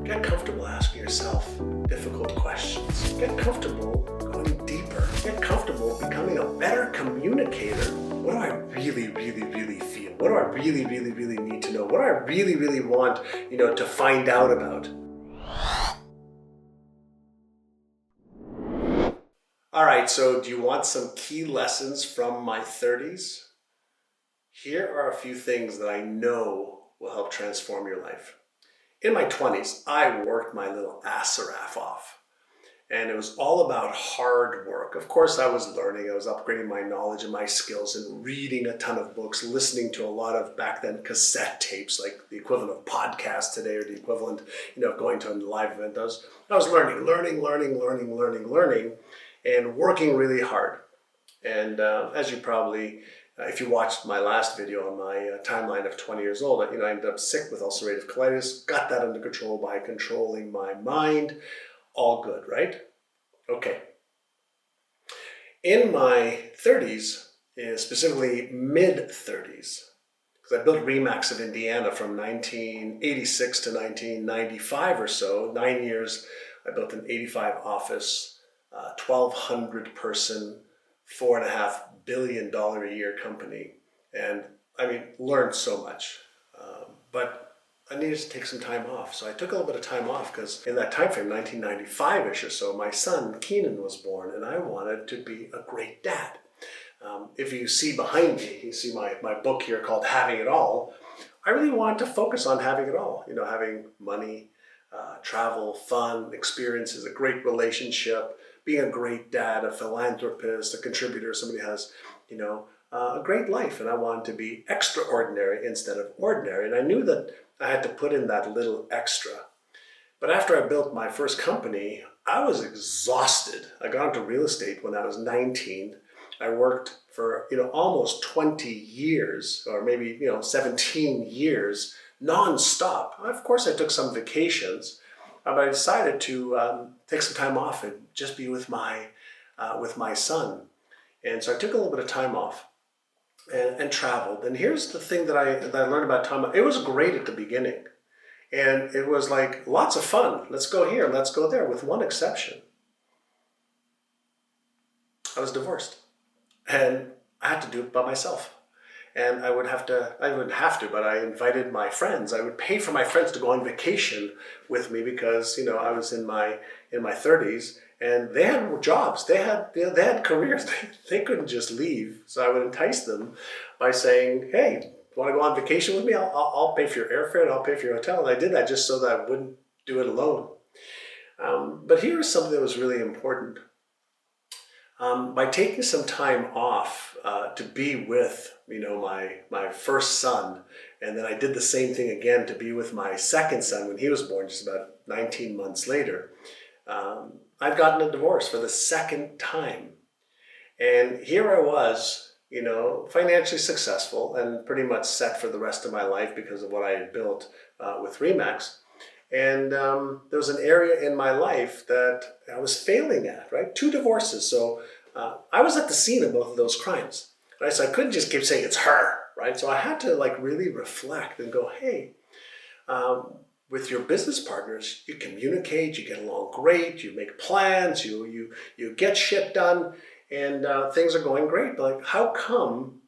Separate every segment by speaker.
Speaker 1: Get comfortable asking yourself difficult questions. Get comfortable going deeper. Get comfortable becoming a better communicator. What do I really feel? What do I really need to know? What do I really want, to find out about? All right, so do you want some key lessons from my 30s? Here are a few things that I know will help transform your life. In my 20s, I worked my little Assaraf off. And it was all about hard work. Of course, I was learning. I was upgrading my knowledge and my skills and reading a ton of books, listening to a lot of, back then, cassette tapes, like the equivalent of podcasts today, or the equivalent, of going to a live event. I was learning, and working really hard. And as you probably, if you watched my last video on my timeline of 20 years old, I ended up sick with ulcerative colitis, got that under control by controlling my mind. All good, right? Okay. In my 30s, specifically mid-30s, because I built RE/MAX of Indiana from 1986 to 1995 or so, 9 years. I built an 85 office, 1,200 person, $4.5 billion a year company. And learned so much. But I needed to take some time off. So I took a little bit of time off because in that time frame, 1995-ish or so, my son, Keenan, was born, and I wanted to be a great dad. If you see behind me, you see my book here called Having It All. I really wanted to focus on having it all. Having money, travel, fun, experiences, a great relationship, being a great dad, a philanthropist, a contributor, somebody who has, a great life. And I wanted to be extraordinary instead of ordinary. And I knew that I had to put in that little extra. But after I built my first company, I was exhausted. I got into real estate when I was 19. I worked for, almost 20 years, or maybe, 17 years, nonstop. Of course, I took some vacations, but I decided to take some time off and just be with my son. And so I took a little bit of time off and traveled. And here's the thing that I learned about time. It was great at the beginning. And it was like lots of fun. Let's go here, let's go there, with one exception. I was divorced. And I had to do it by myself. And I wouldn't have to, but I invited my friends. I would pay for my friends to go on vacation with me because, I was in my 30s and they had jobs. They had careers. They couldn't just leave. So I would entice them by saying, hey, want to go on vacation with me? I'll pay for your airfare and I'll pay for your hotel. And I did that just so that I wouldn't do it alone. But here's something that was really important. By taking some time off to be with, my first son, and then I did the same thing again to be with my second son when he was born, just about 19 months later, I'd gotten a divorce for the second time. And here I was, financially successful and pretty much set for the rest of my life because of what I had built with RE/MAX. And there was an area in my life that I was failing at, right? 2 divorces. So I was at the scene of both of those crimes, right? So I couldn't just keep saying it's her, right? So I had to really reflect and go, hey, with your business partners, you communicate, you get along great, you make plans, you get shit done, and things are going great. But how come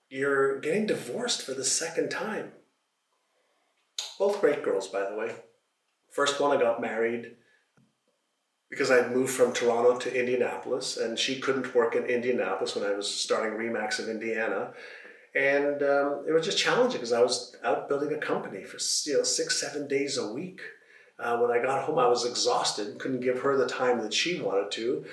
Speaker 1: you're getting divorced for the second time? Both great girls, by the way. First one, I got married because I had moved from Toronto to Indianapolis, and she couldn't work in Indianapolis when I was starting RE/MAX of Indiana. And it was just challenging because I was out building a company for 6-7 days a week. When I got home, I was exhausted and couldn't give her the time that she wanted to.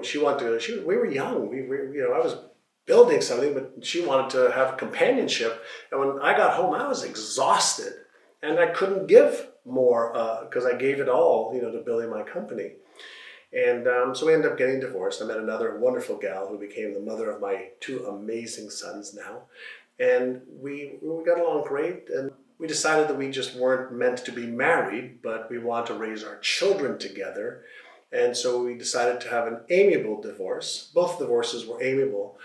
Speaker 1: She wanted to. We were young. I was building something, but she wanted to have companionship. And when I got home, I was exhausted, and I couldn't give more because I gave it all, to building my company. And so we ended up getting divorced. I met another wonderful gal who became the mother of my 2 amazing sons now. And we got along great. And we decided that we just weren't meant to be married, but we wanted to raise our children together. And so we decided to have an amiable divorce. Both divorces were amiable.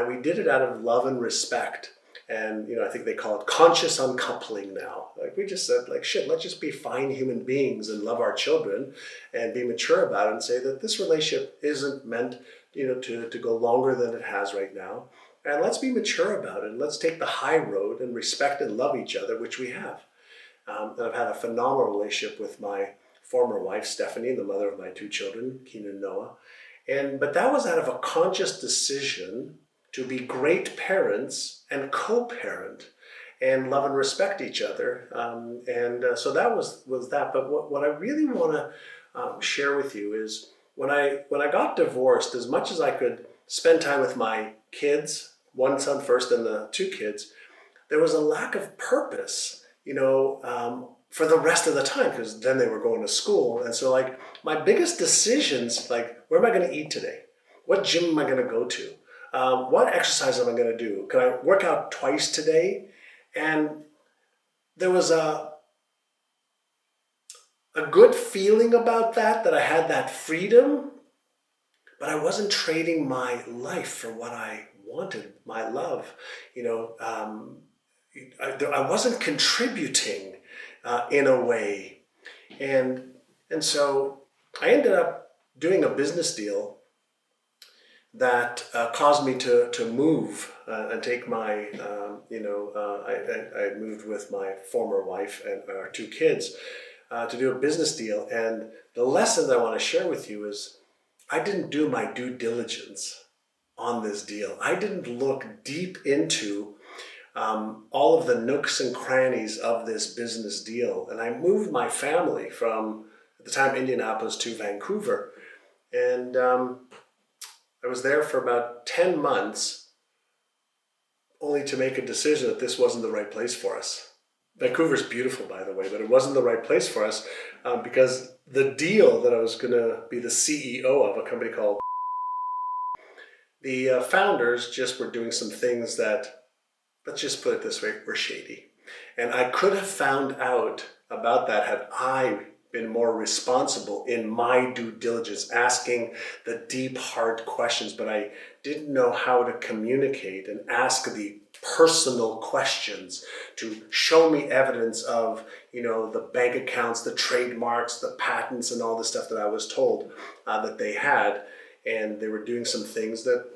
Speaker 1: We did it out of love and respect. And, I think they call it conscious uncoupling now. Like we just said, like, shit, let's just be fine human beings and love our children and be mature about it and say that this relationship isn't meant, to go longer than it has right now. And let's be mature about it. Let's take the high road and respect and love each other, which we have. And I've had a phenomenal relationship with my former wife, Stephanie, the mother of my 2 children, Keenan and Noah. But that was out of a conscious decision to be great parents and co-parent and love and respect each other. So that was that. But what I really want to share with you is when I got divorced, as much as I could spend time with my kids, 1 son first and the 2 kids, there was a lack of purpose, for the rest of the time, because then they were going to school. And so like my biggest decisions, like where am I going to eat today? What gym am I going to go to? What exercise am I going to do? Can I work out twice today? And there was a good feeling about that I had that freedom, but I wasn't trading my life for what I wanted, my love. I wasn't contributing in a way. And so I ended up doing a business deal that caused me to move and take my, I moved with my former wife and our 2 kids to do a business deal. And the lesson that I want to share with you is I didn't do my due diligence on this deal. I didn't look deep into all of the nooks and crannies of this business deal. And I moved my family from, at the time, Indianapolis to Vancouver. And I was there for about 10 months, only to make a decision that this wasn't the right place for us. Vancouver's beautiful, by the way, but it wasn't the right place for us because the deal that I was going to be the CEO of, a company called, the founders just were doing some things that, let's just put it this way, were shady. And I could have found out about that had I been more responsible in my due diligence, asking the deep, hard questions, but I didn't know how to communicate and ask the personal questions to show me evidence of, the bank accounts, the trademarks, the patents, and all the stuff that I was told that they had. And they were doing some things that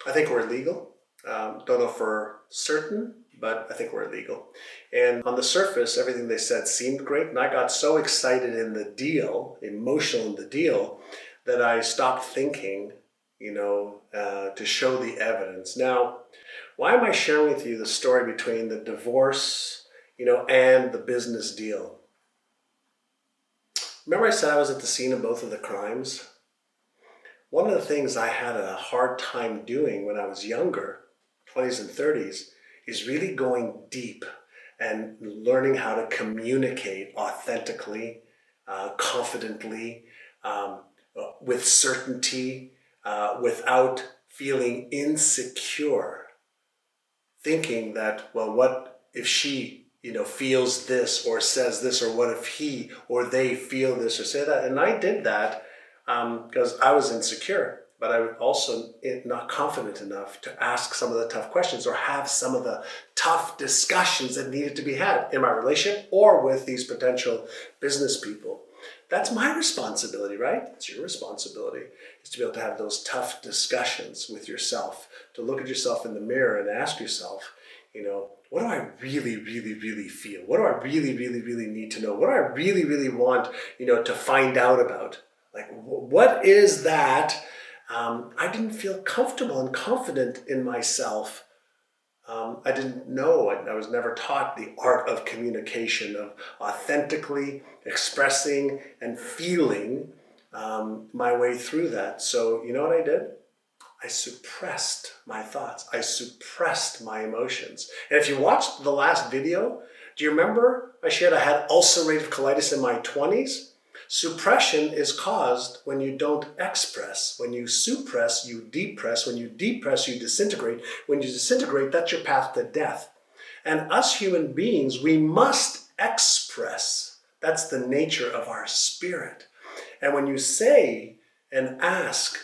Speaker 1: I think were illegal. Don't know for certain, but I think were illegal. And on the surface, everything they said seemed great. And I got so excited in the deal, emotional in the deal, that I stopped thinking, to show the evidence. Now, why am I sharing with you the story between the divorce, and the business deal? Remember I said I was at the scene of both of the crimes? One of the things I had a hard time doing when I was younger, 20s and 30s, is really going deep and learning how to communicate authentically, confidently, with certainty, without feeling insecure, thinking that, well, what if she, feels this or says this, or what if he or they feel this or say that? And I did that because I was insecure, but I was also not confident enough to ask some of the tough questions or have some of the tough discussions that needed to be had in my relationship or with these potential business people. That's my responsibility, right? It's your responsibility, is to be able to have those tough discussions with yourself, to look at yourself in the mirror and ask yourself, what do I really, really, really feel? What do I really, really, really need to know? What do I really, really want, to find out about? Like, what is that? I didn't feel comfortable and confident in myself. I didn't know. I was never taught the art of communication, of authentically expressing and feeling my way through that. So you know what I did? I suppressed my thoughts. I suppressed my emotions. And if you watched the last video, do you remember I shared I had ulcerative colitis in my 20s? Suppression is caused when you don't express. When you suppress, you depress. When you depress, you disintegrate. When you disintegrate, that's your path to death. And us human beings, we must express. That's the nature of our spirit. And when you say and ask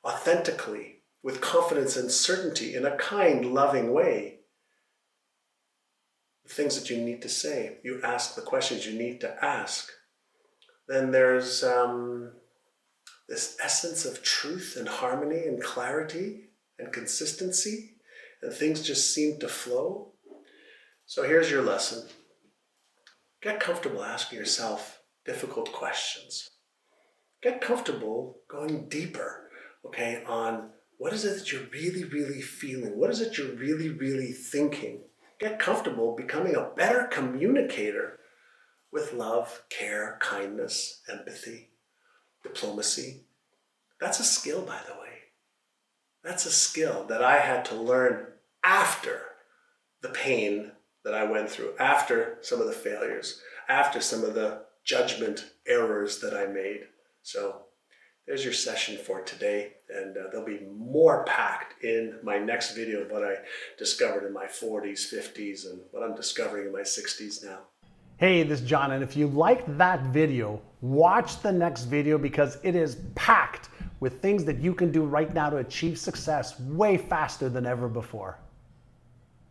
Speaker 1: authentically, with confidence and certainty, in a kind, loving way, the things that you need to say. You ask the questions you need to ask. Then there's this essence of truth and harmony and clarity and consistency, and things just seem to flow. So here's your lesson. Get comfortable asking yourself difficult questions. Get comfortable going deeper, okay, on what is it that you're really, really feeling? What is it you're really, really thinking? Get comfortable becoming a better communicator with love, care, kindness, empathy, diplomacy. That's a skill, by the way. That's a skill that I had to learn after the pain that I went through, after some of the failures, after some of the judgment errors that I made. So there's your session for today, and there'll be more packed in my next video of what I discovered in my 40s, 50s, and what I'm discovering in my 60s now.
Speaker 2: Hey, this is John, and if you liked that video, watch the next video because it is packed with things that you can do right now to achieve success way faster than ever before.